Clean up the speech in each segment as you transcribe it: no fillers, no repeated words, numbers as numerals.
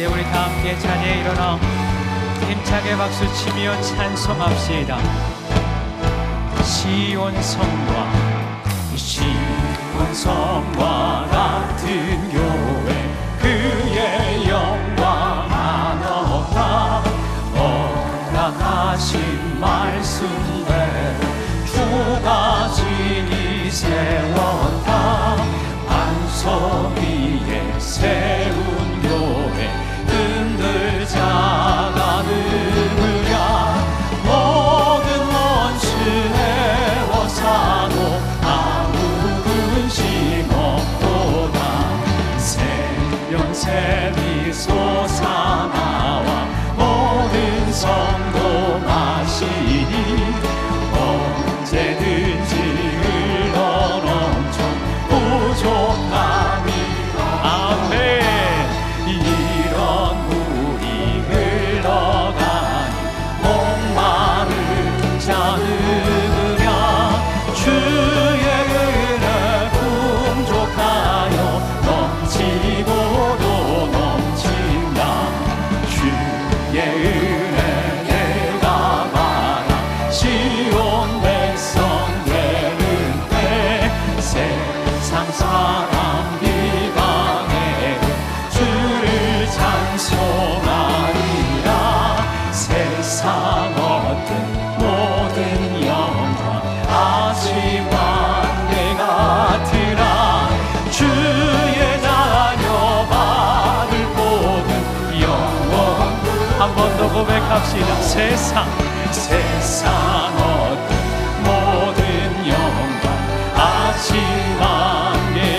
이제 우리 다 함께 자리에 일어나 힘차게 박수치며 찬송합시다. 시온 성과 같은 교회, 그의 영광 한없다. 허락하신 말씀대로 주가 진히 세웠다. 반석 위에 세운 교회, 흔들 자가 누구랴. 모든 원수 애워싸도 아무 근심 없도다. 생명샘이 솟아나와 모든 성도 마시니 언제든지 흘러넘쳐 부족함이. 아멘. 이런 물이 흘러가니 목마른 자 누구랴. 주의 은혜 풍족하여 넘치고도 넘친다. 주의 은혜 내가 받아 시온 백성 되는 때 세상 사람 비방에 주를 찬송하리라. 세상 어떤 모든 영광 아시만 같으라. 주의 자녀 받을 모든 영원. 한 번 더 고백합시다. 세상 어떤 모든 영광 아시만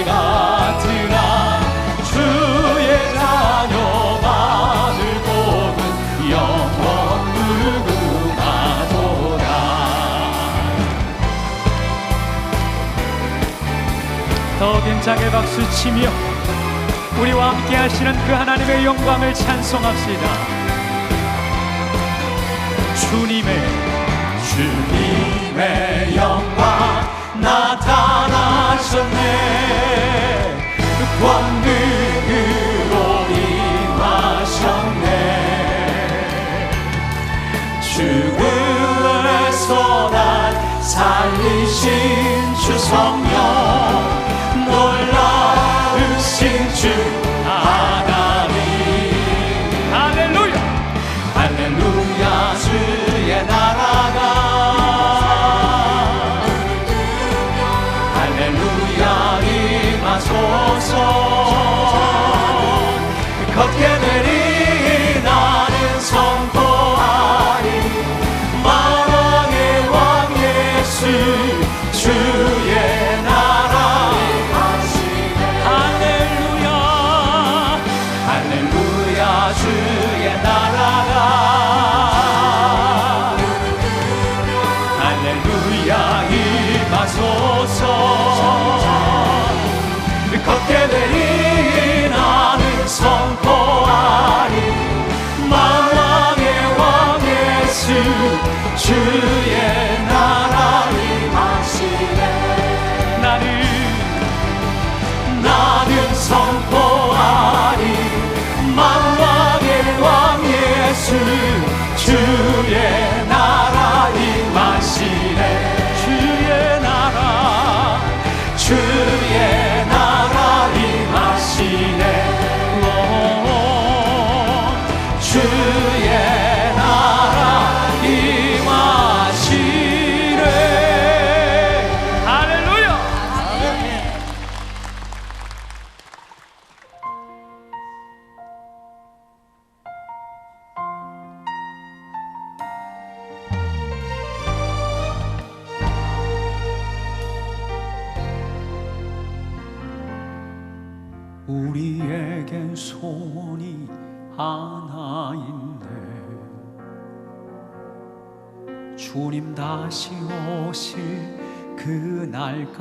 같으라. 주의 자녀 받을 복은 영원 무궁하도다. 더 힘차게 박수치며 우리와 함께 하시는 그 하나님의 영광을 찬송합시다. 주님의 영광 나타나셨네. 권능으로 임하셨네. 죽음에서 날 살리신 주 성령, 놀라우신 주 하나님. 할렐루야 할렐루야. 주의 나라가 할렐루야 임하소서. 걷게 되리 나는 선포하리. 만왕의 왕 예수 주의 나라. 할렐루야 할렐루야. 주의 나라가 할렐루야 임하소서. 걷게 되리 나는 선포하리. 만왕의 왕 예수 주의 나라 임하시네. 나는 선포하리. 만왕의 왕 예수 주의 나라 임하시네. 주의 나라 임하시네. 주의 나라 임하시네. 할렐루야. 우리에겐 소원이 하나인데 주님 다시 오실 그날까지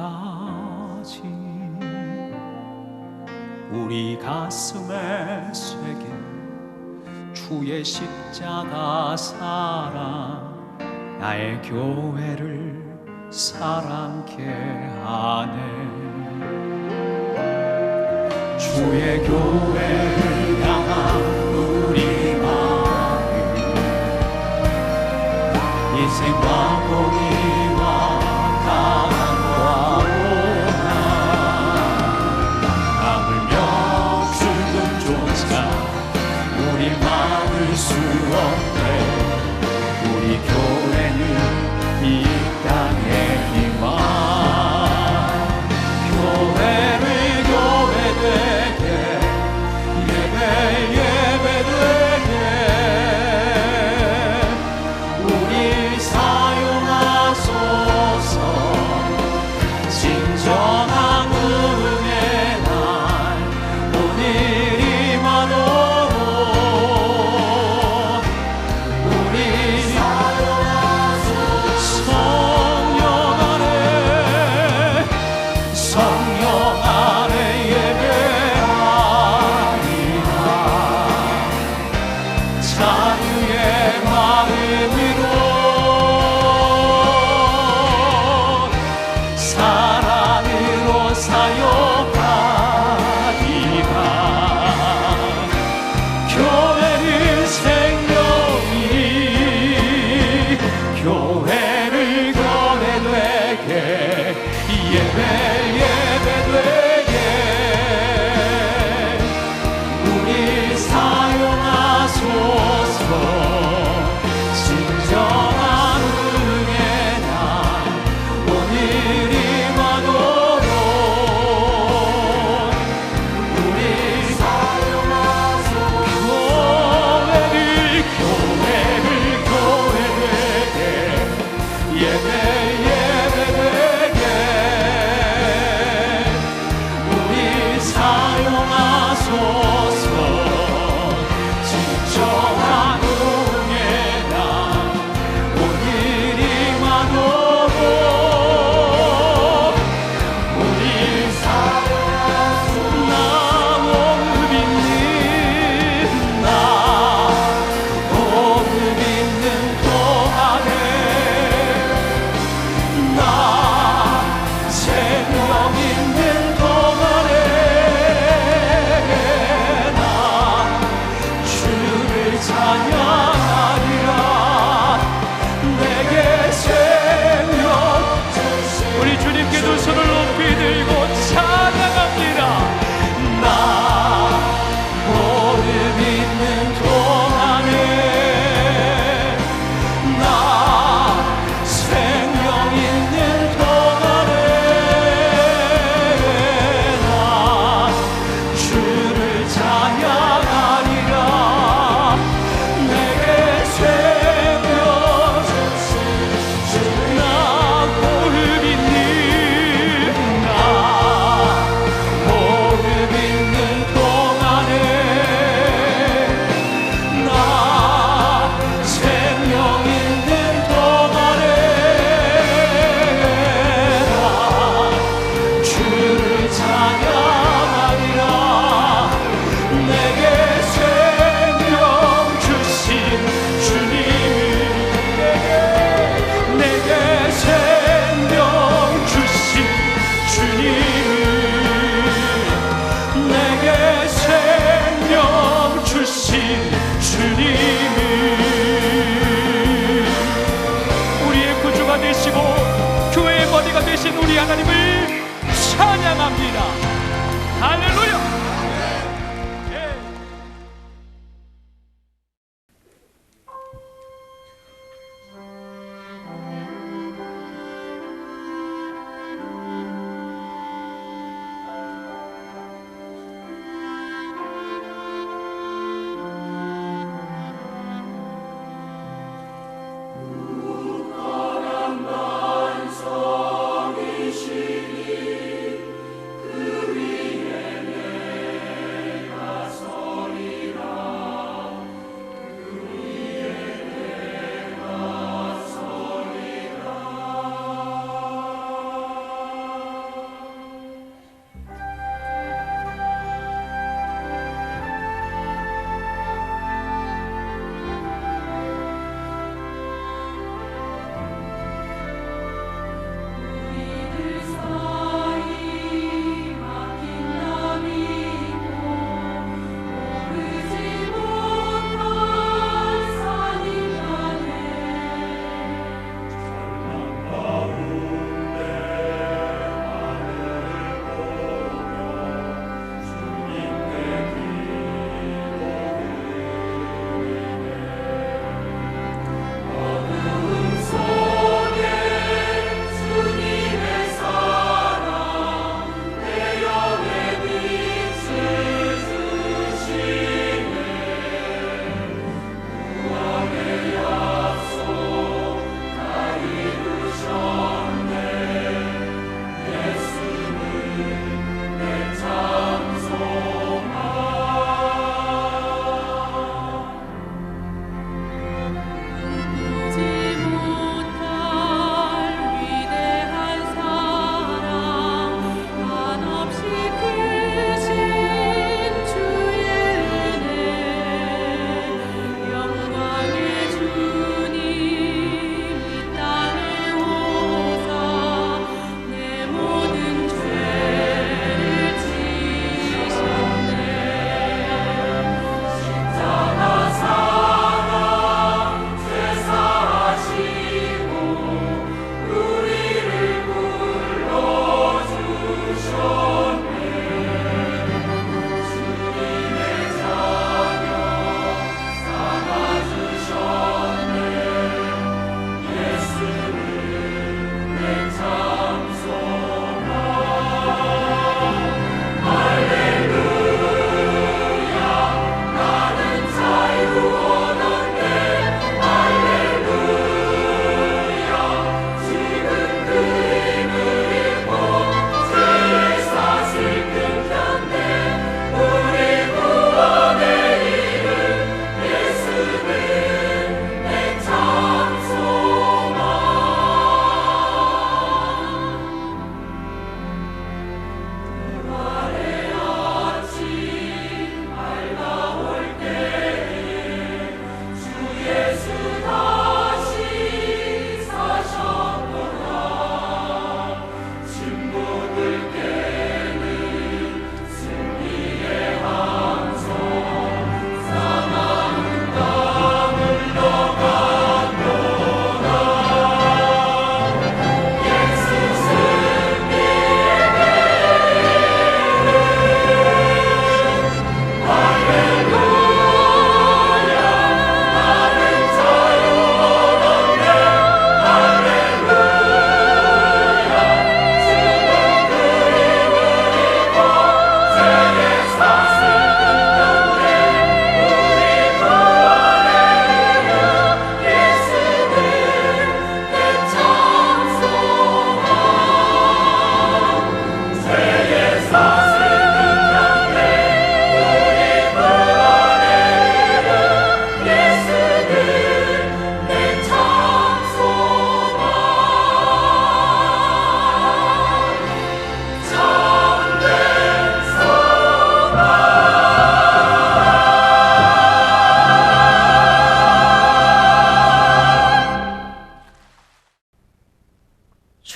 우리 가슴에 새긴 주의 십자가 사랑, 나의 교회를 사랑케 하네. 주의 교회를 향한 우리 막을 수 없네. 우리 교회는 이 땅의 희망. 교회를 교회되게, 예배 예배되게 우리 사용하소서. 진정한 은혜 날 오늘이 많도록 우리 사용하소서. 성령 안에 예배하리라. 자유의 마음으로 사랑으로 사역하리라. 교회는 생명이, 교회를 교회되게, 예배 예배되게 우리 사용하소서. 진정한 은혜 날 오늘이 많도록 우리 사용하소서. 교회를 교회되게, 예배 예배되게 우리 사용하소서. 진정한 은혜 날 오늘이 많도록 우리 사용하소서. 나 오늘 믿는 나 오늘 믿는 동안에 나 생명 있는 동안에 나 주를 찬양하리라. 내게 생명 우리 주님께 두 손을 높이 들고 찬양합니다. 나 오늘 믿는 동안에 나 생명 있는 동안에 나 주를 찬양하리라. 내게 생명 나 오늘 믿는 나 오늘 믿는 동안에 나 생명 있는 동안에 나 주를 찬양하리라. 내게 생명 주신 주님, 내게 생명 주신 주님, 내게 생명 주신 주님, 우리의 구주가 되시고 교회의 머리가 되신 우리 하나님을 찬양합니다. 할렐루야. 반성이시니 그 위에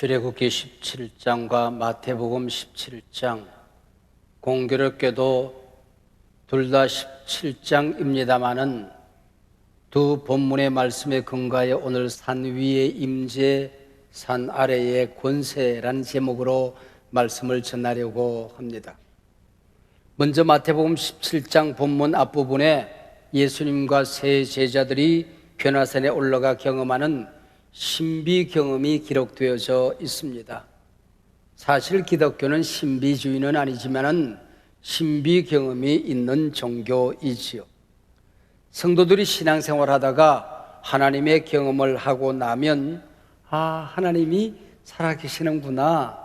출애굽기 17장과 마태복음 17장, 공교롭게도 둘 다 17장입니다마는 두 본문의 말씀에 근거하여 오늘 산 위의 임재, 산 아래의 권세라는 제목으로 말씀을 전하려고 합니다. 먼저 마태복음 17장 본문 앞부분에 예수님과 세 제자들이 변화산에 올라가 경험하는 신비 경험이 기록되어져 있습니다. 사실 기독교는 신비주의는 아니지만 신비 경험이 있는 종교이지요. 성도들이 신앙생활 하다가 하나님의 경험을 하고 나면 하나님이 살아계시는구나,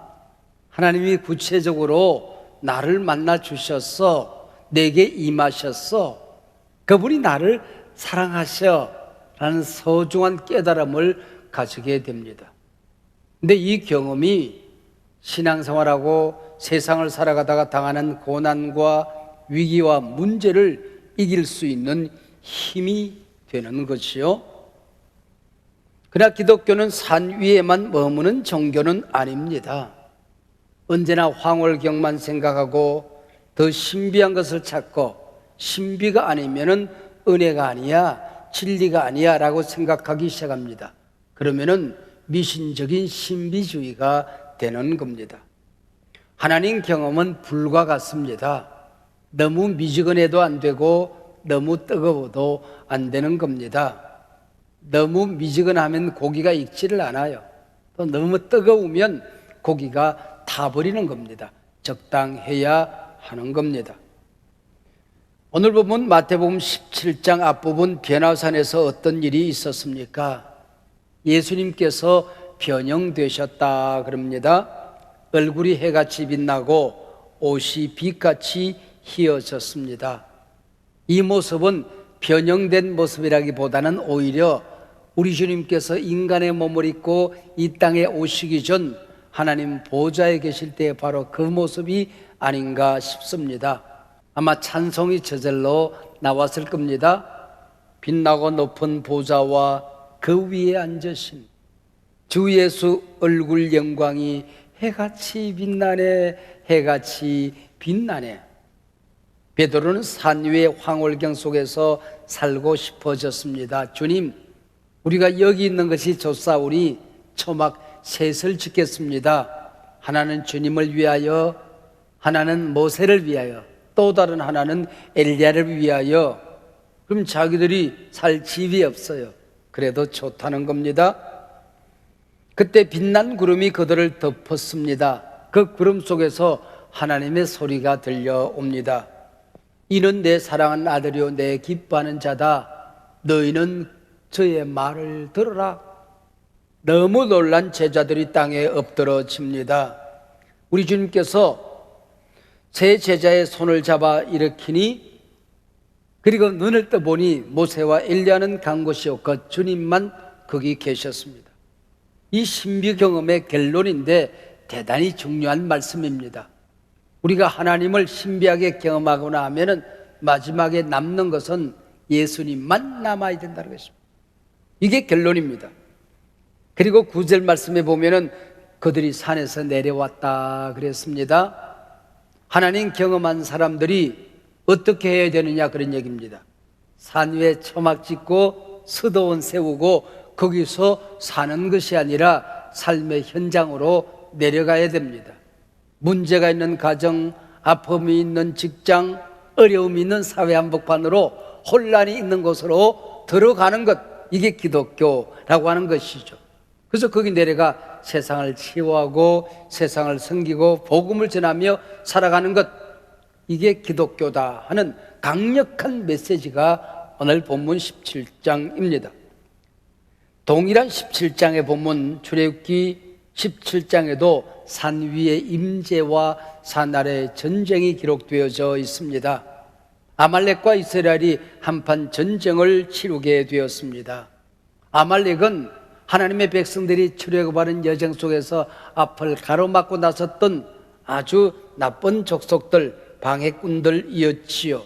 하나님이 구체적으로 나를 만나 주셨어, 내게 임하셨어, 그분이 나를 사랑하셔 라는 소중한 깨달음을 가지게 됩니다. 근데 이 경험이 신앙생활하고 세상을 살아가다가 당하는 고난과 위기와 문제를 이길 수 있는 힘이 되는 것이요. 그러나 기독교는 산 위에만 머무는 종교는 아닙니다. 언제나 황홀경만 생각하고 더 신비한 것을 찾고, 신비가 아니면은 은혜가 아니야, 진리가 아니야 라고 생각하기 시작합니다. 그러면은 미신적인 신비주의가 되는 겁니다. 하나님 경험은 불과 같습니다. 너무 미지근해도 안 되고 너무 뜨거워도 안 되는 겁니다. 너무 미지근하면 고기가 익지를 않아요. 또 너무 뜨거우면 고기가 타버리는 겁니다. 적당해야 하는 겁니다. 오늘 보면 마태복음 17장 앞부분 변화산에서 어떤 일이 있었습니까? 예수님께서 변형되셨다 그럽니다. 얼굴이 해같이 빛나고 옷이 빛같이 휘어졌습니다. 이 모습은 변형된 모습이라기보다는 오히려 우리 주님께서 인간의 몸을 입고 이 땅에 오시기 전 하나님 보좌에 계실 때 바로 그 모습이 아닌가 싶습니다. 아마 찬송이 저절로 나왔을 겁니다. 빛나고 높은 보좌와 그 위에 앉으신 주 예수 얼굴 영광이 해같이 빛나네, 해같이 빛나네. 베드로는 산 위의 황홀경 속에서 살고 싶어졌습니다. 주님, 우리가 여기 있는 것이 좋사오니 초막 셋을 짓겠습니다. 하나는 주님을 위하여, 하나는 모세를 위하여, 또 다른 하나는 엘리야를 위하여. 그럼 자기들이 살 집이 없어요. 그래도 좋다는 겁니다. 그때 빛난 구름이 그들을 덮었습니다. 그 구름 속에서 하나님의 소리가 들려옵니다. 이는 내 사랑하는 아들이요 내 기뻐하는 자다. 너희는 저의 말을 들으라. 너무 놀란 제자들이 땅에 엎드러집니다. 우리 주님께서 세 제자의 손을 잡아 일으키니, 그리고 눈을 떠보니 모세와 엘리야는 간 곳이 없고 주님만 거기 계셨습니다. 이 신비 경험의 결론인데 대단히 중요한 말씀입니다. 우리가 하나님을 신비하게 경험하고 나면은 마지막에 남는 것은 예수님만 남아야 된다는 것입니다. 이게 결론입니다. 그리고 9절 말씀에 보면은 그들이 산에서 내려왔다 그랬습니다. 하나님 경험한 사람들이 어떻게 해야 되느냐 그런 얘기입니다. 산 위에 초막 짓고 수도원 세우고 거기서 사는 것이 아니라 삶의 현장으로 내려가야 됩니다. 문제가 있는 가정, 아픔이 있는 직장, 어려움이 있는 사회 한복판으로, 혼란이 있는 곳으로 들어가는 것, 이게 기독교라고 하는 것이죠. 그래서 거기 내려가 세상을 치유하고 세상을 섬기고 복음을 전하며 살아가는 것, 이게 기독교다 하는 강력한 메시지가 오늘 본문 17장입니다. 동일한 17장의 본문 출애굽기 17장에도 산 위의 임재와 산 아래의 전쟁이 기록되어져 있습니다. 아말렉과 이스라엘이 한판 전쟁을 치르게 되었습니다. 아말렉은 하나님의 백성들이 출애굽하는 여정 속에서 앞을 가로막고 나섰던 아주 나쁜 족속들, 방해꾼들이었지요.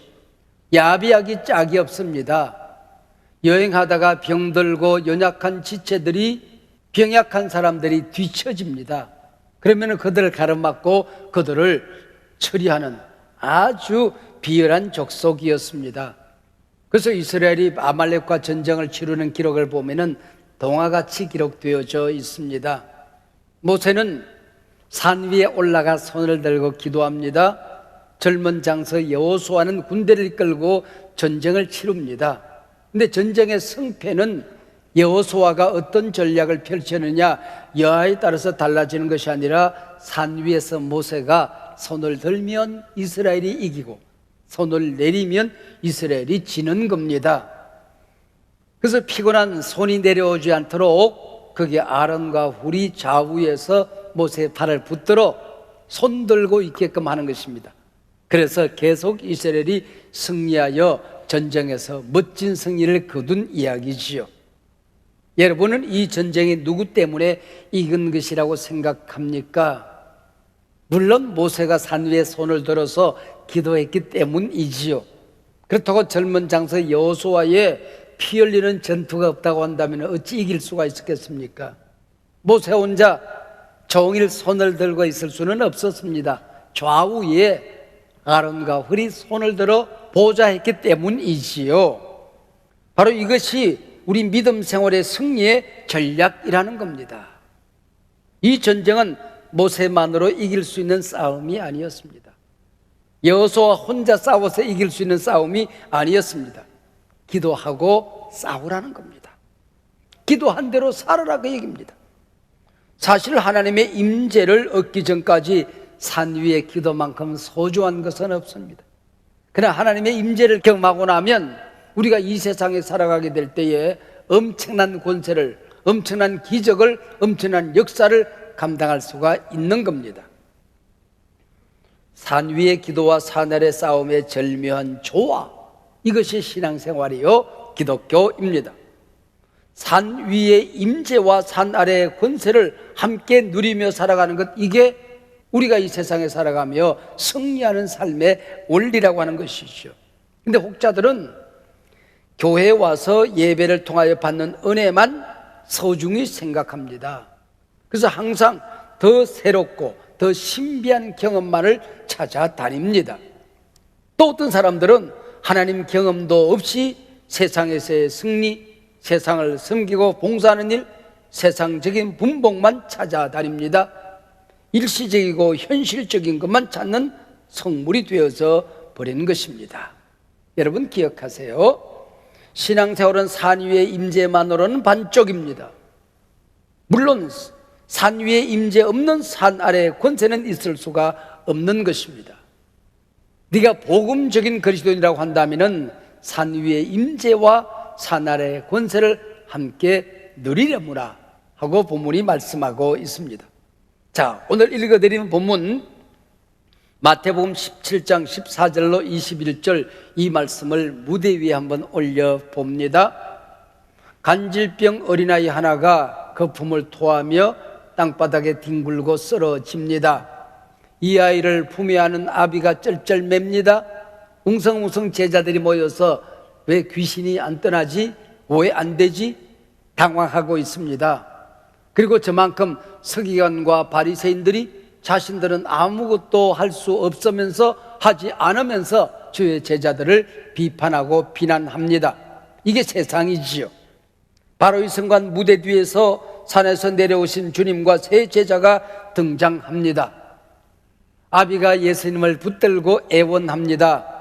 야비하기 짝이 없습니다. 여행하다가 병들고 연약한 지체들이 병약한 사람들이 뒤처집니다. 그러면 그들을 가로막고 그들을 처리하는 아주 비열한 족속이었습니다. 그래서 이스라엘이 아말렉과 전쟁을 치르는 기록을 보면은 동화같이 기록되어져 있습니다. 모세는 산 위에 올라가 손을 들고 기도합니다. 젊은 장서 여호수아는 군대를 이끌고 전쟁을 치릅니다. 근데 전쟁의 승패는 여호수아가 어떤 전략을 펼치느냐 여하에 따라서 달라지는 것이 아니라 산 위에서 모세가 손을 들면 이스라엘이 이기고 손을 내리면 이스라엘이 지는 겁니다. 그래서 피곤한 손이 내려오지 않도록 거기에 아론과 훌이 좌우에서 모세의 팔을 붙들어 손 들고 있게끔 하는 것입니다. 그래서 계속 이스라엘이 승리하여 전쟁에서 멋진 승리를 거둔 이야기지요. 여러분은 이 전쟁이 누구 때문에 이긴 것이라고 생각합니까? 물론 모세가 산 위에 손을 들어서 기도했기 때문이지요. 그렇다고 젊은 장서 여호수아의 피 흘리는 전투가 없다고 한다면 어찌 이길 수가 있었겠습니까? 모세 혼자 종일 손을 들고 있을 수는 없었습니다. 좌우에 아론과 훌이 손을 들어 보좌했기 때문이지요. 바로 이것이 우리 믿음 생활의 승리의 전략이라는 겁니다. 이 전쟁은 모세만으로 이길 수 있는 싸움이 아니었습니다. 여호수아 혼자 싸워서 이길 수 있는 싸움이 아니었습니다. 기도하고 싸우라는 겁니다. 기도한 대로 살아라 그 얘기입니다. 사실 하나님의 임재를 얻기 전까지 산 위의 기도만큼 소중한 것은 없습니다. 그러나 하나님의 임재를 경험하고 나면 우리가 이 세상에 살아가게 될 때에 엄청난 권세를, 엄청난 기적을, 엄청난 역사를 감당할 수가 있는 겁니다. 산 위의 기도와 산 아래 싸움의 절묘한 조화, 이것이 신앙생활이요 기독교입니다. 산 위의 임재와 산 아래의 권세를 함께 누리며 살아가는 것, 이게 우리가 이 세상에 살아가며 승리하는 삶의 원리라고 하는 것이죠. 근데 혹자들은 교회에 와서 예배를 통하여 받는 은혜만 소중히 생각합니다. 그래서 항상 더 새롭고 더 신비한 경험만을 찾아다닙니다. 또 어떤 사람들은 하나님 경험도 없이 세상에서의 승리, 세상을 섬기고 봉사하는 일, 세상적인 분복만 찾아다닙니다. 일시적이고 현실적인 것만 찾는 성물이 되어서 버리는 것입니다. 여러분 기억하세요. 신앙생활은 산 위의 임재만으로는 반쪽입니다. 물론 산 위에 임재 없는 산 아래의 권세는 있을 수가 없는 것입니다. 네가 복음적인 그리스도인이라고 한다면 산 위의 임재와 산 아래의 권세를 함께 누리려무라 하고 본문이 말씀하고 있습니다. 자, 오늘 읽어드리는 본문 마태복음 17장 14절로 21절 이 말씀을 무대 위에 한번 올려봅니다. 간질병 어린아이 하나가 거품을 토하며 땅바닥에 뒹굴고 쓰러집니다. 이 아이를 품에 안은 아비가 쩔쩔맵니다. 웅성웅성 제자들이 모여서 왜 귀신이 안 떠나지? 왜 안 되지? 당황하고 있습니다. 그리고 저만큼 서기관과 바리새인들이 자신들은 아무것도 할 수 없으면서 하지 않으면서 주의 제자들을 비판하고 비난합니다. 이게 세상이지요. 바로 이 순간 무대 뒤에서 산에서 내려오신 주님과 세 제자가 등장합니다. 아비가 예수님을 붙들고 애원합니다.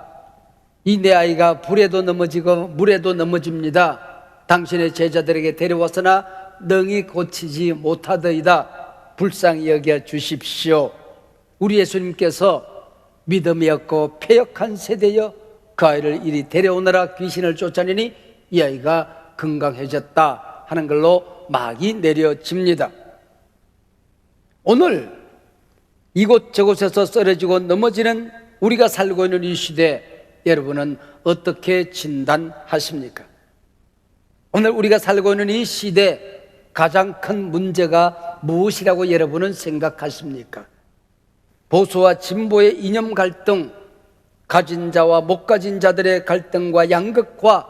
이 내 아이가 불에도 넘어지고 물에도 넘어집니다. 당신의 제자들에게 데려왔으나 능히 고치지 못하더이다. 불쌍히 여겨 주십시오. 우리 예수님께서 믿음이 없고 패역한 세대여 그 아이를 이리 데려오느라 귀신을 쫓아내니 이 아이가 건강해졌다 하는 걸로 막이 내려집니다. 오늘 이곳저곳에서 쓰러지고 넘어지는 우리가 살고 있는 이 시대, 여러분은 어떻게 진단하십니까? 오늘 우리가 살고 있는 이 시대 가장 큰 문제가 무엇이라고 여러분은 생각하십니까? 보수와 진보의 이념 갈등, 가진 자와 못 가진 자들의 갈등과 양극화,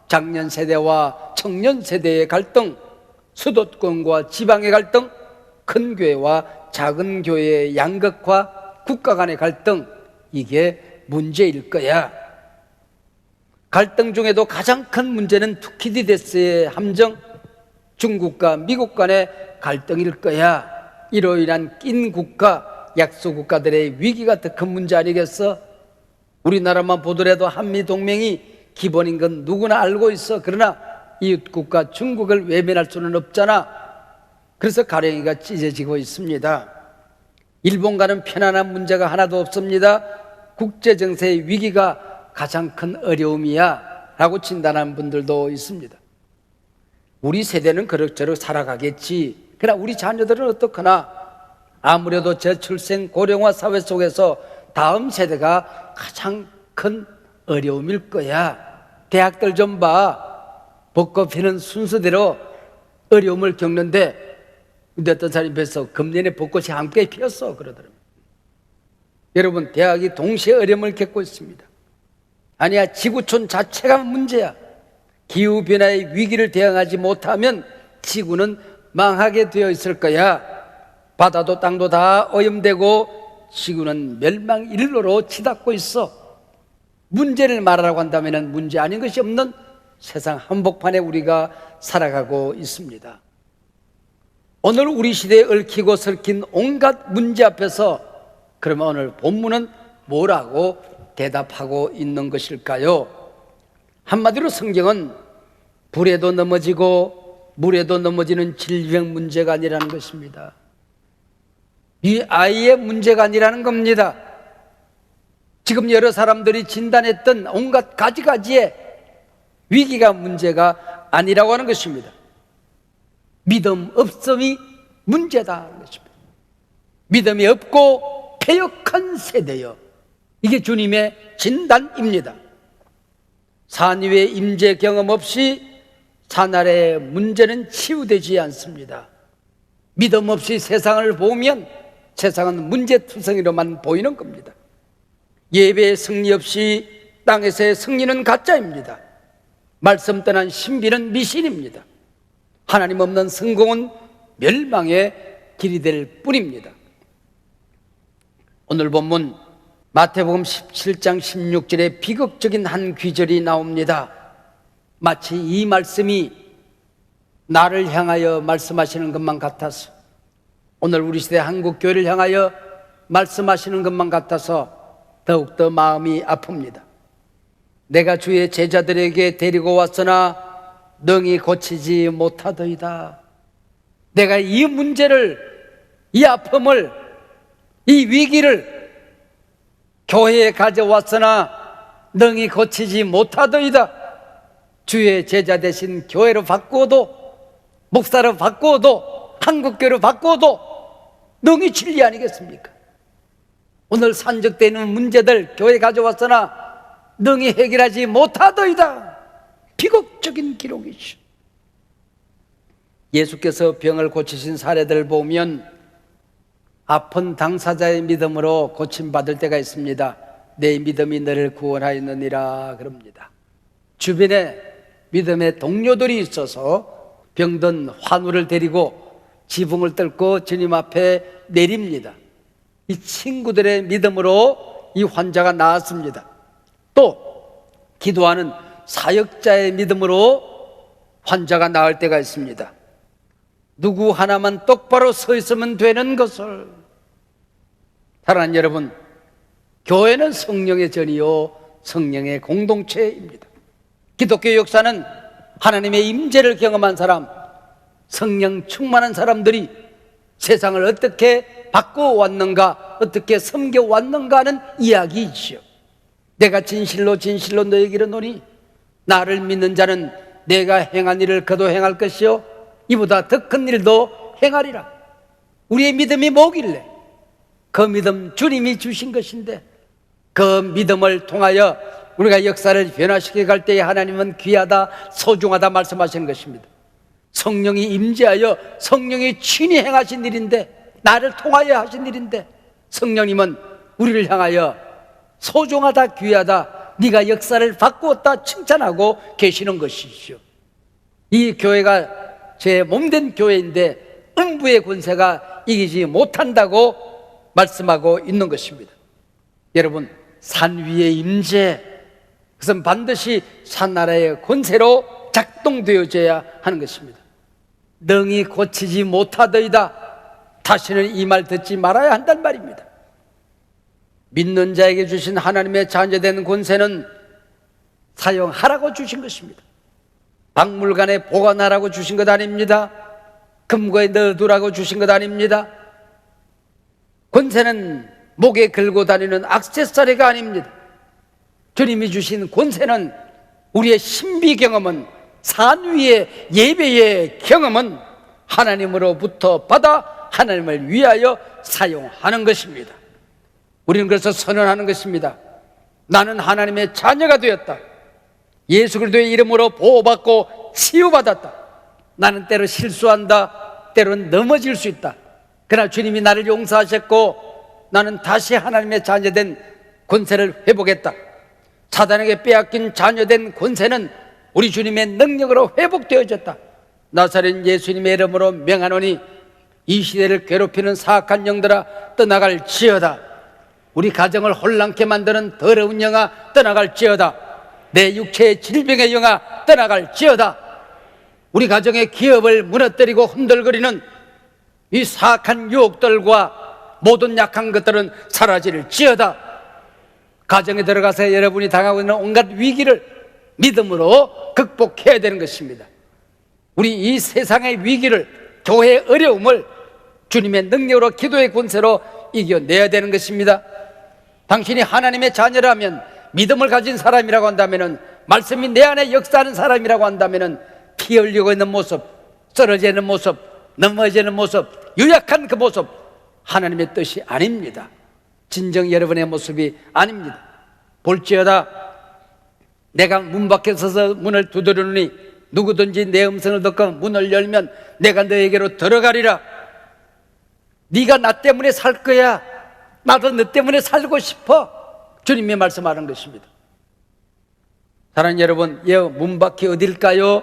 장년 세대와 청년 세대의 갈등, 수도권과 지방의 갈등, 큰 교회와 작은 교회의 양극화, 국가 간의 갈등, 이게 문제일 거야. 갈등 중에도 가장 큰 문제는 투키디데스의 함정, 중국과 미국 간의 갈등일 거야. 이로 인한 낀 국가, 약소 국가들의 위기가 더 큰 문제 아니겠어? 우리나라만 보더라도 한미동맹이 기본인 건 누구나 알고 있어. 그러나 이웃국가 중국을 외면할 수는 없잖아. 그래서 가랭이가 찢어지고 있습니다. 일본과는 편안한 문제가 하나도 없습니다. 국제정세의 위기가 가장 큰 어려움이야 라고 진단하는 분들도 있습니다. 우리 세대는 그럭저럭 살아가겠지. 그러나 우리 자녀들은 어떡하나? 아무래도 저출생 고령화 사회 속에서 다음 세대가 가장 큰 어려움일 거야. 대학들 좀 봐. 벚꽃 피는 순서대로 어려움을 겪는데, 근데 어떤 사람이 뵈서 금년에 벚꽃이 함께 피었어 그러더라고요. 여러분, 대학이 동시에 어려움을 겪고 있습니다. 아니야, 지구촌 자체가 문제야. 기후변화의 위기를 대응하지 못하면 지구는 망하게 되어 있을 거야. 바다도 땅도 다 오염되고 지구는 멸망 일로로 치닫고 있어. 문제를 말하라고 한다면 문제 아닌 것이 없는 세상 한복판에 우리가 살아가고 있습니다. 오늘 우리 시대에 얽히고 설킨 온갖 문제 앞에서 그러면 오늘 본문은 뭐라고 대답하고 있는 것일까요? 한마디로 성경은 불에도 넘어지고 물에도 넘어지는 질병 문제가 아니라는 것입니다. 이 아이의 문제가 아니라는 겁니다. 지금 여러 사람들이 진단했던 온갖 가지가지의 위기가 문제가 아니라고 하는 것입니다. 믿음 없음이 문제다. 믿음이 없고 패역한 세대여. 이게 주님의 진단입니다. 산 위에 임재 경험 없이 산 아래의 문제는 치유되지 않습니다. 믿음 없이 세상을 보면 세상은 문제투성이로만 보이는 겁니다. 예배의 승리 없이 땅에서의 승리는 가짜입니다. 말씀 떠난 신비는 미신입니다. 하나님 없는 성공은 멸망의 길이 될 뿐입니다. 오늘 본문 마태복음 17장 16절에 비극적인 한 귀절이 나옵니다. 마치 이 말씀이 나를 향하여 말씀하시는 것만 같아서, 오늘 우리 시대 한국교회를 향하여 말씀하시는 것만 같아서 더욱더 마음이 아픕니다. 내가 주의 제자들에게 데리고 왔으나 능히 고치지 못하더이다. 내가 이 문제를, 이 아픔을, 이 위기를 교회에 가져왔으나 능히 고치지 못하더이다. 주의 제자 대신 교회로 바꾸어도, 목사로 바꾸어도, 한국교회로 바꾸어도 능히 진리 아니겠습니까? 오늘 산적되는 문제들 교회에 가져왔으나 능히 해결하지 못하더이다. 비극적인 기록이죠. 예수께서 병을 고치신 사례들을 보면 아픈 당사자의 믿음으로 고침받을 때가 있습니다. 내 믿음이 너를 구원하였느니라 그럽니다. 주변에 믿음의 동료들이 있어서 병든 환우를 데리고 지붕을 뚫고 주님 앞에 내립니다. 이 친구들의 믿음으로 이 환자가 나았습니다. 또 기도하는 사역자의 믿음으로 환자가 나을 때가 있습니다. 누구 하나만 똑바로 서 있으면 되는 것을. 사랑하는 여러분, 교회는 성령의 전이요 성령의 공동체입니다. 기독교 역사는 하나님의 임재를 경험한 사람, 성령 충만한 사람들이 세상을 어떻게 바꿔왔는가, 어떻게 섬겨왔는가 하는 이야기이지요. 내가 진실로 진실로 너에게 이르노니 나를 믿는 자는 내가 행한 일을 그도 행할 것이요 이보다 더 큰 일도 행하리라. 우리의 믿음이 뭐길래? 그 믿음 주님이 주신 것인데, 그 믿음을 통하여 우리가 역사를 변화시켜 갈 때에 하나님은 귀하다, 소중하다 말씀하시는 것입니다. 성령이 임재하여 성령이 친히 행하신 일인데, 나를 통하여 하신 일인데, 성령님은 우리를 향하여 소중하다, 귀하다, 네가 역사를 바꾸었다 칭찬하고 계시는 것이죠. 이 교회가 제 몸된 교회인데 음부의 권세가 이기지 못한다고 말씀하고 있는 것입니다. 여러분, 산 위의 임재, 그것은 반드시 산나라의 권세로 작동되어져야 하는 것입니다. 능히 고치지 못하더이다, 다시는 이 말 듣지 말아야 한단 말입니다. 믿는 자에게 주신 하나님의 자녀된 권세는 사용하라고 주신 것입니다. 박물관에 보관하라고 주신 것 아닙니다. 금고에 넣어두라고 주신 것 아닙니다. 권세는 목에 걸고 다니는 액세서리가 아닙니다. 주님이 주신 권세는, 우리의 신비 경험은, 산 위의 예배의 경험은 하나님으로부터 받아 하나님을 위하여 사용하는 것입니다. 우리는 그래서 선언하는 것입니다. 나는 하나님의 자녀가 되었다. 예수 그리스도의 이름으로 보호받고 치유받았다. 나는 때로 실수한다. 때로는 넘어질 수 있다. 그러나 주님이 나를 용서하셨고 나는 다시 하나님의 자녀된 권세를 회복했다. 사단에게 빼앗긴 자녀된 권세는 우리 주님의 능력으로 회복되어졌다. 나사렛 예수님의 이름으로 명하노니 이 시대를 괴롭히는 사악한 영들아 떠나갈지어다. 우리 가정을 혼란케 만드는 더러운 영아 떠나갈지어다. 내 육체의 질병의 영아 떠나갈지어다. 우리 가정의 기업을 무너뜨리고 흔들거리는 이 사악한 유혹들과 모든 약한 것들은 사라질지어다. 가정에 들어가서 여러분이 당하고 있는 온갖 위기를 믿음으로 극복해야 되는 것입니다. 우리 이 세상의 위기를, 교회의 어려움을 주님의 능력으로, 기도의 권세로 이겨내야 되는 것입니다. 당신이 하나님의 자녀라면, 믿음을 가진 사람이라고 한다면, 말씀이 내 안에 역사하는 사람이라고 한다면, 피 흘리고 있는 모습, 쓰러지는 모습, 넘어지는 모습, 유약한 그 모습, 하나님의 뜻이 아닙니다. 진정 여러분의 모습이 아닙니다. 볼지어다 내가 문 밖에 서서 문을 두드리노니 누구든지 내 음성을 듣고 문을 열면 내가 너에게로 들어가리라. 네가 나 때문에 살 거야. 나도 너 때문에 살고 싶어. 주님이 말씀하는 것입니다. 사랑하는 여러분, 문 밖이 어딜까요?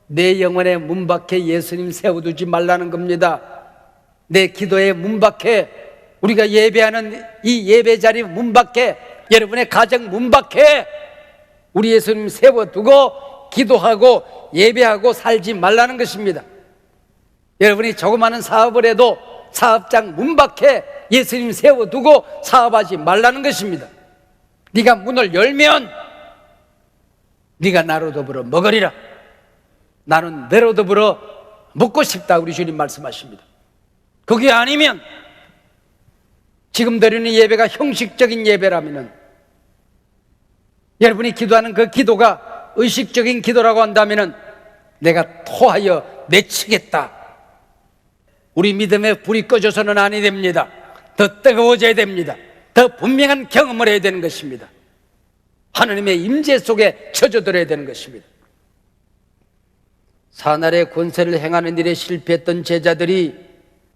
내 영혼의 문 밖에 예수님 세워두지 말라는 겁니다. 내 기도의 문 밖에, 우리가 예배하는 이 예배 자리 문 밖에, 여러분의 가정 문 밖에 우리 예수님 세워두고 기도하고 예배하고 살지 말라는 것입니다. 여러분이 조그마한 사업을 해도 사업장 문 밖에 예수님 세워두고 사업하지 말라는 것입니다. 네가 문을 열면 네가 나로 더불어 먹으리라. 나는 너로 더불어 먹고 싶다. 우리 주님 말씀하십니다. 그게 아니면, 지금 드리는 예배가 형식적인 예배라면, 여러분이 기도하는 그 기도가 의식적인 기도라고 한다면 내가 토하여 내치겠다. 우리 믿음의 불이 꺼져서는 아니 됩니다. 더 뜨거워져야 됩니다. 더 분명한 경험을 해야 되는 것입니다. 하나님의 임재 속에 젖어들어야 되는 것입니다. 사날의 권세를 행하는 일에 실패했던 제자들이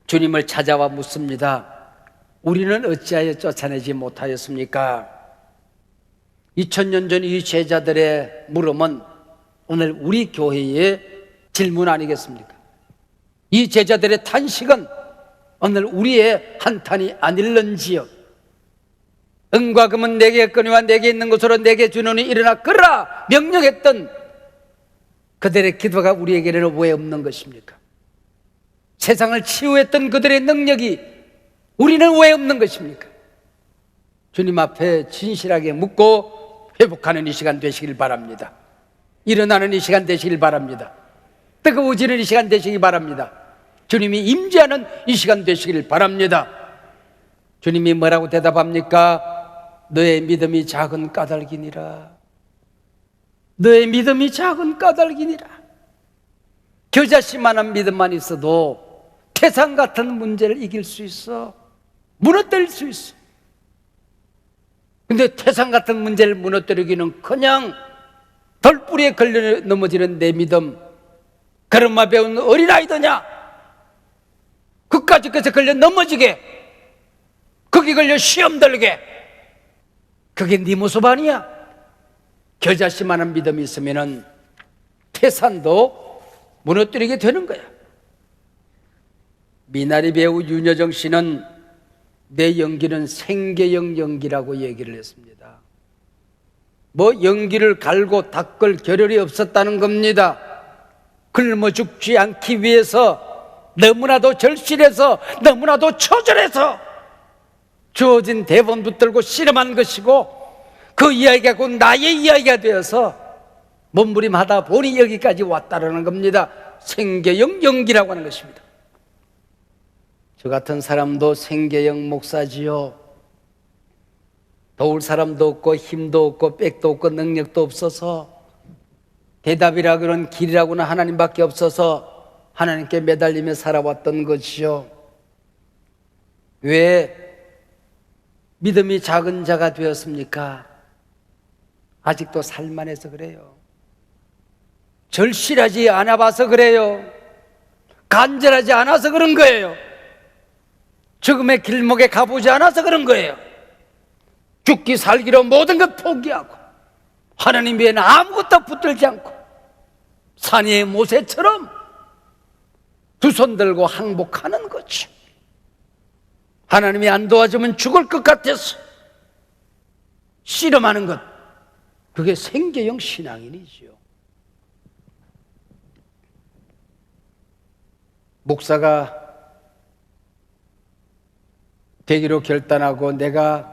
주님을 찾아와 묻습니다. 우리는 어찌하여 쫓아내지 못하였습니까? 2000년 전 이 제자들의 물음은 오늘 우리 교회의 질문 아니겠습니까? 이 제자들의 탄식은 오늘 우리의 한탄이 아닐런지요. 은과 금은 내게 거니와 내게 있는 것으로 내게 주노니 일어나 걸으라 명령했던 그들의 기도가 우리에게는 왜 없는 것입니까? 세상을 치유했던 그들의 능력이 우리는 왜 없는 것입니까? 주님 앞에 진실하게 묻고 회복하는 이 시간 되시길 바랍니다. 일어나는 이 시간 되시길 바랍니다. 뜨거워지는 이 시간 되시길 바랍니다. 주님이 임재하는 이 시간 되시길 바랍니다. 주님이 뭐라고 대답합니까? 너의 믿음이 작은 까닭이니라. 너의 믿음이 작은 까닭이니라. 겨자씨만한 믿음만 있어도 태산 같은 문제를 이길 수 있어. 무너뜨릴 수 있어. 근데 태산 같은 문제를 무너뜨리기는 그냥 덜뿌리에 걸려 넘어지는 내 믿음, 걸음마 배운 어린아이더냐? 그까짓 것에 걸려 넘어지게, 거기 걸려 시험 들게, 그게 네 모습 아니야? 겨자씨만한 믿음이 있으면은 태산도 무너뜨리게 되는 거야. 미나리 배우 윤여정 씨는 내 연기는 생계형 연기라고 얘기를 했습니다. 뭐 연기를 갈고 닦을 겨를이 없었다는 겁니다. 굶어 죽지 않기 위해서 너무나도 절실해서 너무나도 처절해서 주어진 대본 붙들고 씨름한 것이고, 그 이야기가 곧 나의 이야기가 되어서 몸부림하다 보니 여기까지 왔다라는 겁니다. 생계형 연기라고 하는 것입니다. 저 같은 사람도 생계형 목사지요. 도울 사람도 없고 힘도 없고 백도 없고 능력도 없어서 대답이라고는 길이라고는 하나님밖에 없어서 하나님께 매달리며 살아왔던 것이요. 왜 믿음이 작은 자가 되었습니까? 아직도 살만해서 그래요. 절실하지 않아 봐서 그래요. 간절하지 않아서 그런 거예요. 죽음의 길목에 가보지 않아서 그런 거예요. 죽기 살기로 모든 것 포기하고 하나님 외에는 아무것도 붙들지 않고 산 위의 모세처럼 두 손 들고 항복하는 거죠. 하나님이 안 도와주면 죽을 것 같아서 씨름하는 것, 그게 생계형 신앙인이지요. 목사가 되기로 결단하고 내가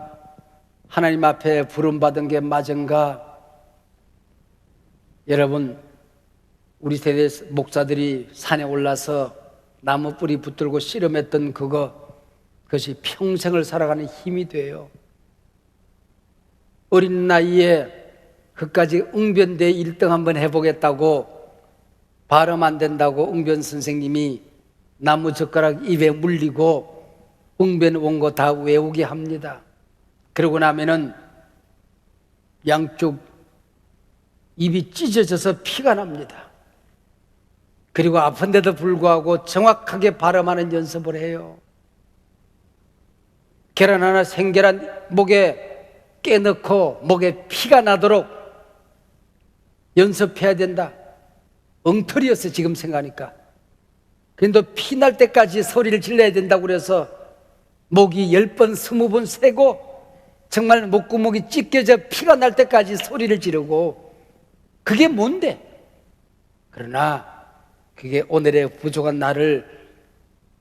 하나님 앞에 부름받은 게 맞은가? 여러분, 우리 세대 목사들이 산에 올라서 나무 뿌리 붙들고 씨름했던 그것이 평생을 살아가는 힘이 돼요. 어린 나이에 그까지 웅변대 1등 한번 해보겠다고 발음 안 된다고 웅변 선생님이 나무 젓가락 입에 물리고 웅변 원고 다 외우게 합니다. 그러고 나면은 양쪽 입이 찢어져서 피가 납니다. 그리고 아픈데도 불구하고 정확하게 발음하는 연습을 해요. 계란 하나 생계란 목에 깨넣고 목에 피가 나도록 연습해야 된다. 엉터리였어 지금 생각하니까. 그런데 피 날 때까지 소리를 질러야 된다고 그래서 목이 10번 20번 세고 정말 목구멍이 찢겨져 피가 날 때까지 소리를 지르고, 그게 뭔데? 그러나 그게 오늘의 부족한 나를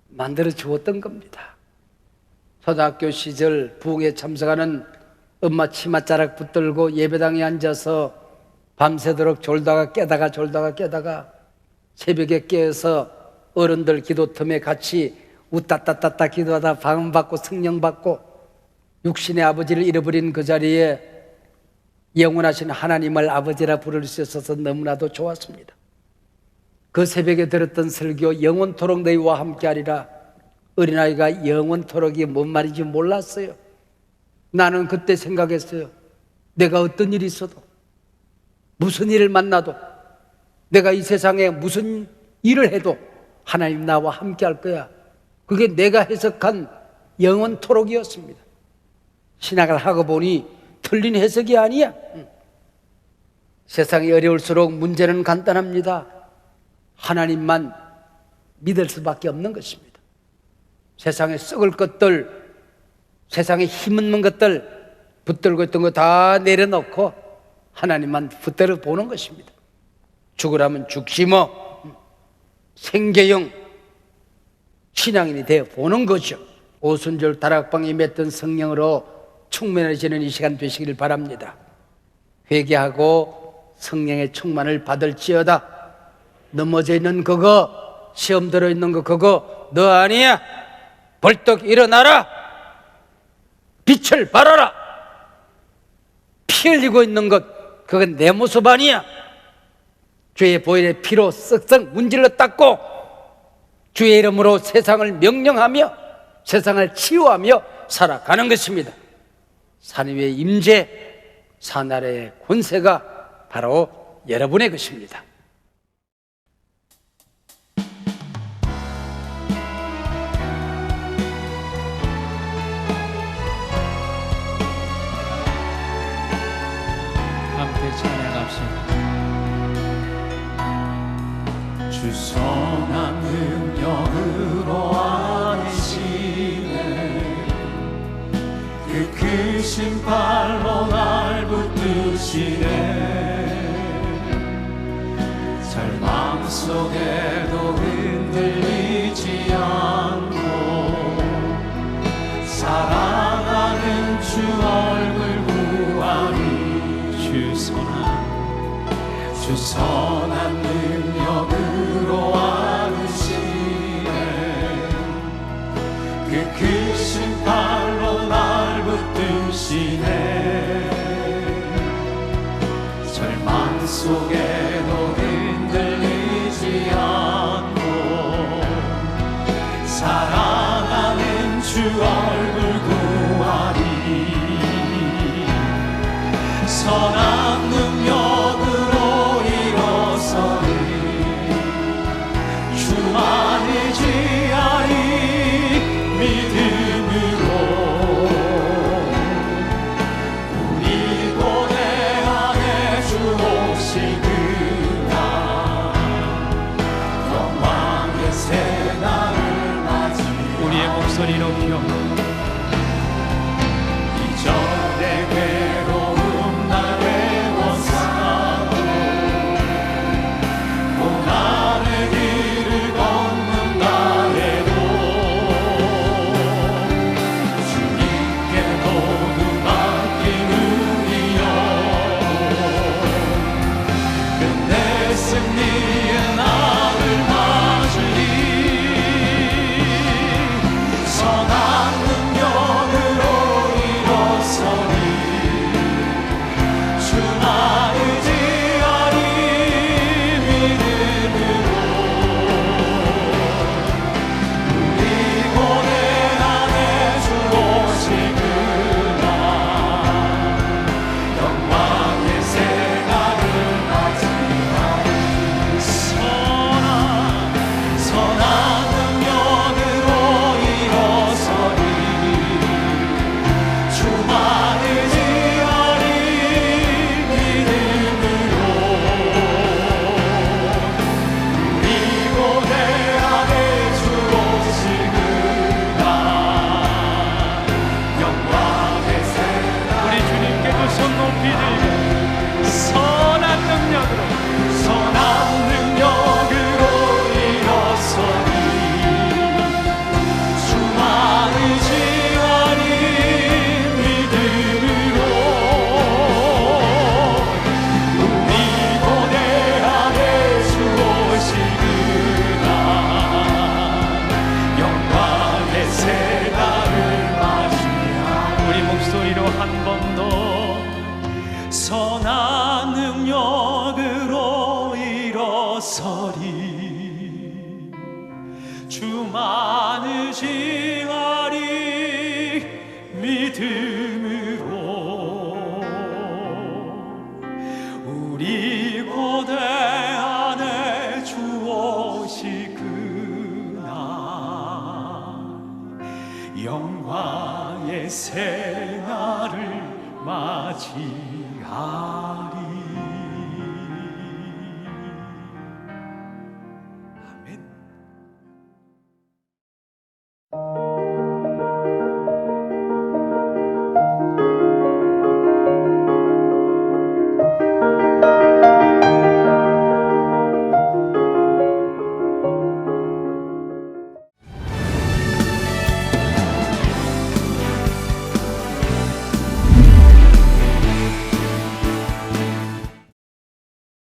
만들어 주었던 겁니다. 초등학교 시절 부흥에 참석하는 엄마 치맛자락 붙들고 예배당에 앉아서 밤새도록 졸다가 깨다가 새벽에 깨어서 어른들 기도 틈에 같이 우따따따따 기도하다 방언받고 성령받고 육신의 아버지를 잃어버린 그 자리에 영원하신 하나님을 아버지라 부를 수 있어서 너무나도 좋았습니다. 그 새벽에 들었던 설교 영원토록 너희와 함께하리라. 어린아이가 영원토록이 뭔 말인지 몰랐어요. 나는 그때 생각했어요. 내가 어떤 일이 있어도, 무슨 일을 만나도, 내가 이 세상에 무슨 일을 해도 하나님 나와 함께할 거야. 그게 내가 해석한 영원토록이었습니다. 신학을 하고 보니 틀린 해석이 아니야. 세상이 어려울수록 문제는 간단합니다. 하나님만 믿을 수밖에 없는 것입니다. 세상에 썩을 것들, 세상에 힘없는 것들 붙들고 있던 거 다 내려놓고 하나님만 붙들어 보는 것입니다. 죽으라면 죽지 뭐. 생계형 신앙인이 되어 보는 거죠. 오순절 다락방에 맺던 성령으로 충만해지는 이 시간 되시길 바랍니다. 회개하고 성령의 충만을 받을지어다. 넘어져 있는 그거, 시험 들어있는 거 그거 너 아니야. 벌떡 일어나라. 빛을 발하라. 피 흘리고 있는 것 그건 내 모습 아니야. 주의 보혈의 피로 쓱쓱 문질러 닦고 주의 이름으로 세상을 명령하며 세상을 치유하며 살아가는 것입니다. 산 위의 임재, 산 아래의 권세가 바로 여러분의 것입니다. 함께 찬양합시다. 주 선한 능력으로 안으시네. 그 크신 팔로 날 붙드시네. 절망 속에도 흔들리지 않고 사랑하는 주 얼굴 구하리. 주 선한 능력으로 안으시네. 그 크신 팔로 날 붙드시네. 절망 속에도 흔들리지 않고 사랑하는 주 얼굴 구하리. 선한 능력으로 일어서리. 주만 의지하리. 믿음으로 우리 고대 안에 주 오시구나. 영광의 새날을 맞이 우리의 목소리 높여 이전 내 괴로움 날 외워싸고 고난의 길을 걷는다 해도 주님께 모두 맡긴 우리여 끝내 승리의 날을 맞으리. 선한 능력으로 일어서리. 주만 의지하리. 믿음으로 우리 고대 안에 주 오시구나. 영광의 새날을 맞이하리. 선한 능력으로 일어서리. 주만 의지하리. 믿음으로 우리 고대 안에 주 오시구나. 영광의 새날 우리 주님께 두 손 높이 들고 선한 능력으로 일어서리. 주만 의지하리. 믿음으로 우리 고대 안에 주 오시구나. 영광의 새날을 맞이하리. 우리 목소리로 한 번 더 선한 능력으로 일어서리. 주만 의지하리. 믿음으로 우리 고대 안에 주 오시구나. 영광의 새날을 맞이